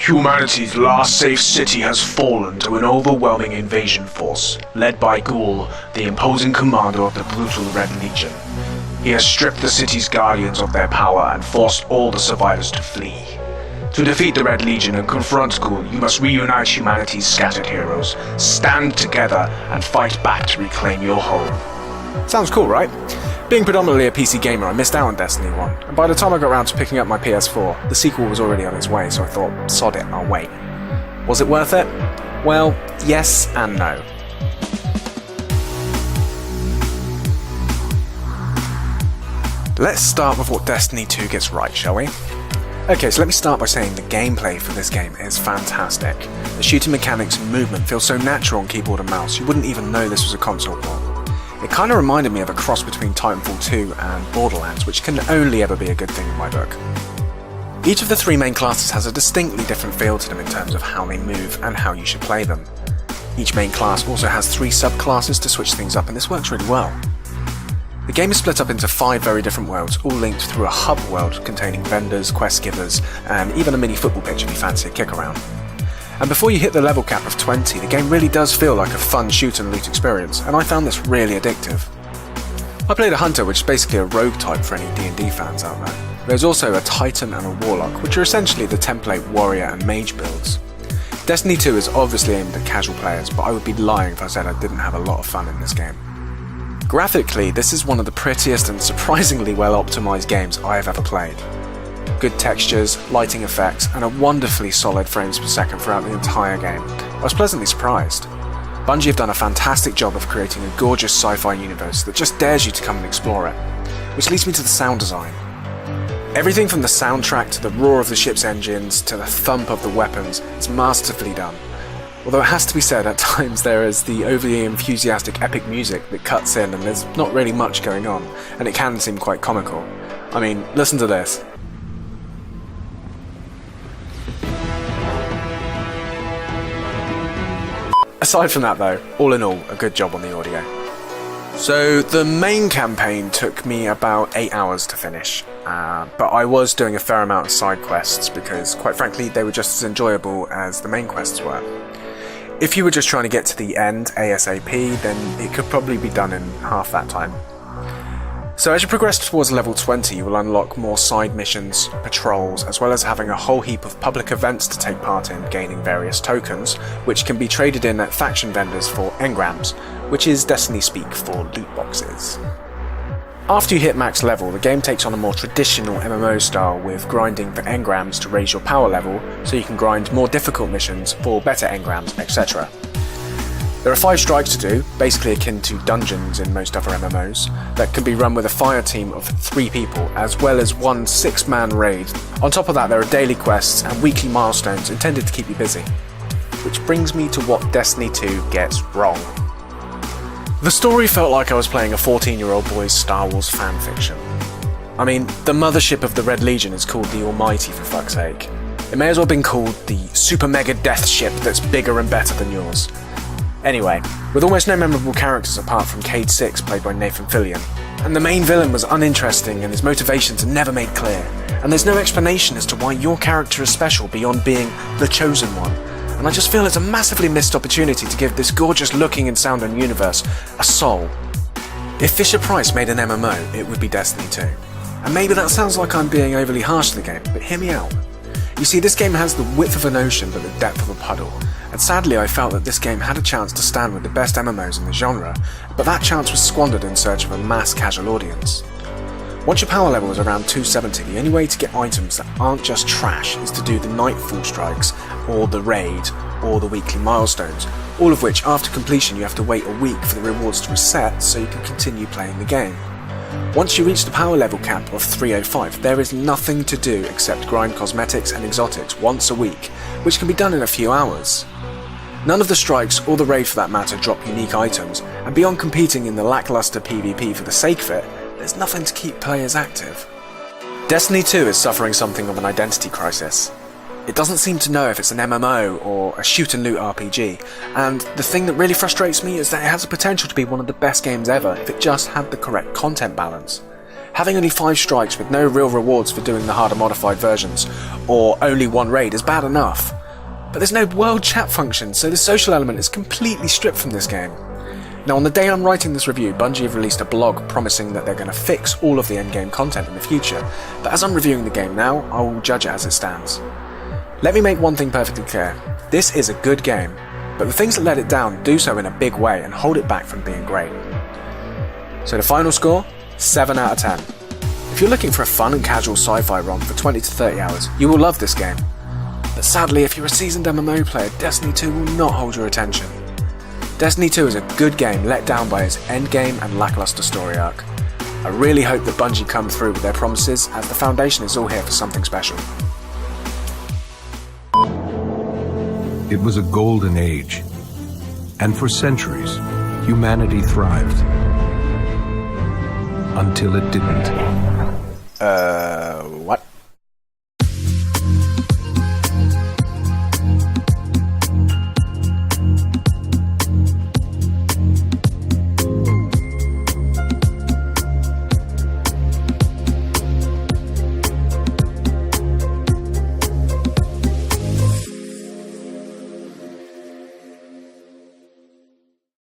Humanity's last safe city has fallen to an overwhelming invasion force, led by Ghoul, the imposing commander of the brutal Red Legion. He has stripped the city's guardians of their power and forced all the survivors to flee. To defeat the Red Legion and confront Ghoul, you must reunite humanity's scattered heroes, stand together, and fight back to reclaim your home. Sounds cool, right? Being predominantly a PC gamer, I missed out on Destiny 1, and by the time I got around to picking up my PS4, the sequel was already on its way, so I thought, sod it, I'll wait. Was it worth it? Well, yes and no. Let's start with what Destiny 2 gets right, shall we? Okay, so let me start by saying the gameplay for this game is fantastic. The shooting mechanics and movement feel so natural on keyboard and mouse, you wouldn't even know this was a console port. It kind of reminded me of a cross between Titanfall 2 and Borderlands, which can only ever be a good thing in my book. Each of the three main classes has a distinctly different feel to them in terms of how they move and how you should play them. Each main class also has 3 subclasses to switch things up, and this works really well. The game is split up into 5 very different worlds, all linked through a hub world containing vendors, quest givers, and even a mini football pitch if you fancy a kick around. And before you hit the level cap of 20, the game really does feel like a fun shoot and loot experience, and I found this really addictive. I played a Hunter, which is basically a rogue type for any D&D fans out there. There's also a Titan and a Warlock, which are essentially the template warrior and mage builds. Destiny 2 is obviously aimed at casual players, but I would be lying if I said I didn't have a lot of fun in this game. Graphically, this is one of the prettiest and surprisingly well optimized games I have ever played. Good textures, lighting effects, and a wonderfully solid frames per second throughout the entire game. I was pleasantly surprised. Bungie have done a fantastic job of creating a gorgeous sci-fi universe that just dares you to come and explore it, which leads me to the sound design. Everything from the soundtrack to the roar of the ship's engines to the thump of the weapons is masterfully done. Although it has to be said, at times there is the overly enthusiastic epic music that cuts in and there's not really much going on, and it can seem quite comical. I mean, listen to this. Aside from that though, all in all, a good job on the audio. So the main campaign took me about 8 hours to finish, but I was doing a fair amount of side quests because, quite frankly, they were just as enjoyable as the main quests were. If you were just trying to get to the end ASAP, then it could probably be done in half that time. So as you progress towards level 20, you will unlock more side missions, patrols, as well as having a whole heap of public events to take part in, gaining various tokens, which can be traded in at faction vendors for engrams, which is Destiny speak for loot boxes. After you hit max level, the game takes on a more traditional MMO style with grinding for engrams to raise your power level so you can grind more difficult missions for better engrams, etc. There are 5 strikes to do, basically akin to dungeons in most other MMOs, that can be run with a fire team of 3 people, as well as 1 6-man raid. On top of that, there are daily quests and weekly milestones intended to keep you busy. Which brings me to what Destiny 2 gets wrong. The story felt like I was playing a 14-year-old boy's Star Wars fanfiction. I mean, the mothership of the Red Legion is called the Almighty, for fuck's sake. It may as well have been called the super mega death ship that's bigger and better than yours. Anyway, with almost no memorable characters apart from Cade 6, played by Nathan Fillion, and the main villain was uninteresting and his motivations are never made clear, and there's no explanation as to why your character is special beyond being the chosen one, and I just feel it's a massively missed opportunity to give this gorgeous looking and sounding universe a soul. If Fisher-Price made an MMO, it would be Destiny 2. And maybe that sounds like I'm being overly harsh to the game, but hear me out. You see, this game has the width of an ocean but the depth of a puddle, and sadly I felt that this game had a chance to stand with the best MMOs in the genre, but that chance was squandered in search of a mass casual audience. Once your power level is around 270, the only way to get items that aren't just trash is to do the Nightfall strikes, or the raid, or the weekly milestones, all of which after completion you have to wait a week for the rewards to reset so you can continue playing the game. Once you reach the power level cap of 305, there is nothing to do except grind cosmetics and exotics once a week, which can be done in a few hours. None of the strikes, or the raid for that matter, drop unique items, and beyond competing in the lackluster PvP for the sake of it, there's nothing to keep players active. Destiny 2 is suffering something of an identity crisis. It doesn't seem to know if it's an MMO or a shoot and loot RPG, and the thing that really frustrates me is that it has the potential to be one of the best games ever if it just had the correct content balance. Having only 5 strikes with no real rewards for doing the harder modified versions, or only 1 raid is bad enough, But there's no world chat function, so the social element is completely stripped from this game. Now, on the day I'm writing this review, Bungie have released a blog promising that they're going to fix all of the endgame content in the future, but as I'm reviewing the game now, I will judge it as it stands. Let me make one thing perfectly clear. This is a good game, but the things that let it down do so in a big way and hold it back from being great. So the final score? 7 out of 10. If you're looking for a fun and casual sci-fi romp for 20 to 30 hours, you will love this game. But sadly, if you're a seasoned MMO player, Destiny 2 will not hold your attention. Destiny 2 is a good game let down by its endgame and lackluster story arc. I really hope that Bungie come through with their promises, as the foundation is all here for something special. It was a golden age, and for centuries, humanity thrived. Until it didn't. What?